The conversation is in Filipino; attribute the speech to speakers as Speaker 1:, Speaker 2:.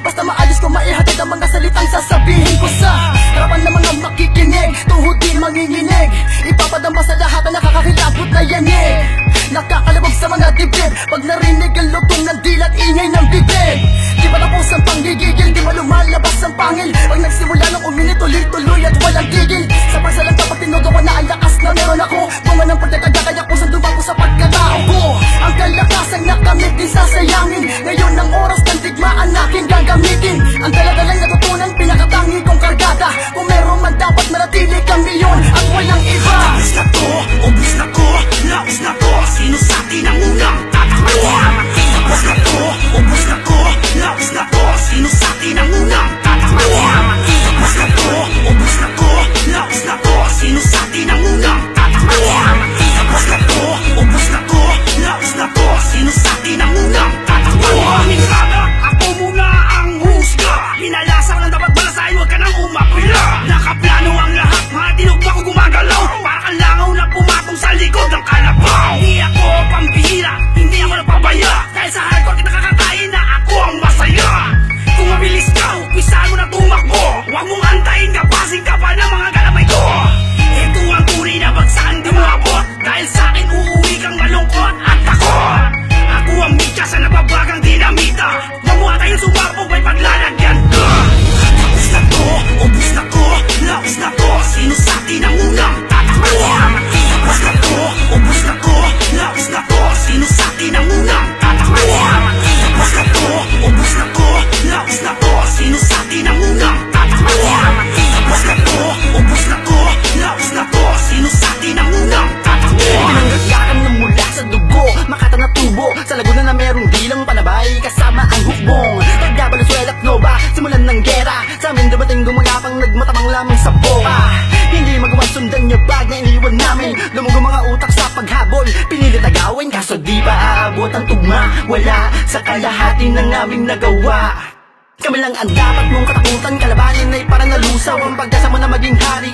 Speaker 1: Basta maayos ko maihatid ang mga salitang sasabihin ko sa harapan ng mga makikinig, tuhod di manginginig. Ipapadama sa lahat na nakakakilabot na yanig, nakakalabog sa mga dibdib pag narinig ang lutong ng dilat, ingay ng bibig. Di ba tapos ang panggigigil, di ba lumalabas ang pangil pag nagsimula ng uminit tuloy-tuloy at walang tigil. Sa parsalang kapag tinudo ko na ang lakas na meron ako, bunga ng pagkakagaya kung saan dumago sa pagkatao ko. Ang kalakasang nakamit din sasayangin, ngayon ang oras ng digmaan aking gagamitin. Ang daladalang natutunan, pinakatangi kong kargada, kung meron man dapat manatili kami yun at walang iba.
Speaker 2: Ubus na to, ubus na ko, laos na to. Sino sa atin ang unang tatakbo? Ubus na to, ubus na ko, laos na to. Sino sa atin ang unang tatakbo? Ubus na to, ubus na ko, laos na to. Sino sa atin ang unang tatakbo? Ubus na to, ubus na ko, laos na to. Sino sa atin ang unang tatakbo? Minrada, ako muna ang husga. Minalasak lang dapat balasahin, huwag ka nang umapila. Nakaplano ang lahat, mga tinugma ko gumagalaw. Para kang langaw na pumatong sa likod ng kalabaw. Hindi ako pambihira, hindi ako nagpabaya. Dahil sa hardcore kita kakatayin na ako ang masaya. Kung mabilis ka, upisahan mo na tumakbo. Huwag mong antayin, kapasin ka pa ng mga galamay ko. Ito ang tunay na bagsakan di mo abot. Dahil sa akin uuwi kang malungkot at takot. Ako ang mitya sa nababagang dinamita. Huwag mo atayang sumabog, may paglalagyan ka. Ubus na to, ubus na ko, laos na to. Sino sa atin ang unang tatakbo? Ubus na to, ubus na ko, laos na to. Sino sa atin ang unang tatakbo? Ubus na to, ubus na ko, laos na to. Sino sa atin ang unang tatakbo? Ubus na to, ubus na ko, laos na to. Sino sa atin ang unang tatakbo?
Speaker 1: Pinanggagakan na mula sa dugo, makata na tubo sa Laguna na merong dilang panabay kasama ang hukbong. Tagda Valenzuela at Nova, simulan ng gera. Sa amin dumating gumagapang nagmatamang lamang sa boka. Hindi magawang sundan yung bag na iniwan namin. Lumugo mga utak sa paghabol, pinilit agawin kaso di pa aabot ang tugma. Wala sa kalahati ng aming nagawa. Kami lang ang dapat mong katakutan, kalabanin ay para nalusaw. Ang pagkasa mo na maging hari